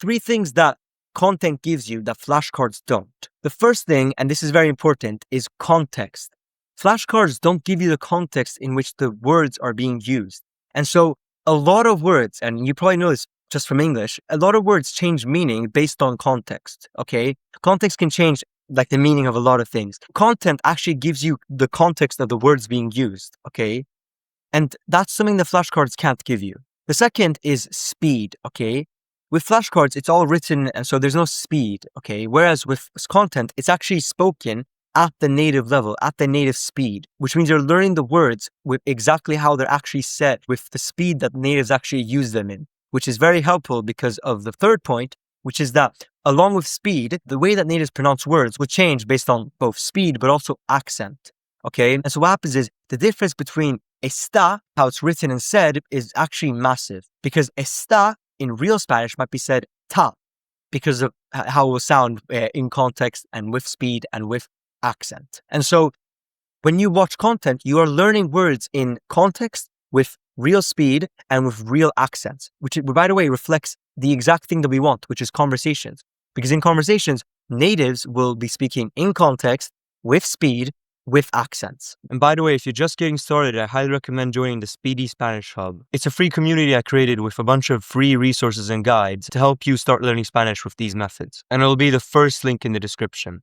three things that content gives you that flashcards don't. The first thing, and this is very important, is context. Flashcards don't give you the context in which the words are being used. And so a lot of words, and you probably know this just from English, a lot of words change meaning based on context, okay? Context can change like the meaning of a lot of things. Content actually gives you the context of the words being used, okay? And that's something that flashcards can't give you. The second is speed, okay? With flashcards, it's all written, and so there's no speed, okay? Whereas with content, it's actually spoken at the native level, at the native speed, which means you're learning the words with exactly how they're actually said, with the speed that natives actually use them in, which is very helpful because of the third point, which is that along with speed, the way that natives pronounce words will change based on both speed but also accent, okay? And so what happens is the difference between está, how it's written and said, is actually massive, because está in real Spanish might be said ta, because of how it will sound in context and with speed and with accent. And so when you watch content, you are learning words in context with real speed and with real accents, which, by the way, reflects the exact thing that we want, which is conversations. Because in conversations, natives will be speaking in context, with speed, with accents. And by the way, if you're just getting started, I highly recommend joining the Speedy Spanish Hub. It's a free community I created with a bunch of free resources and guides to help you start learning Spanish with these methods. And it'll be the first link in the description.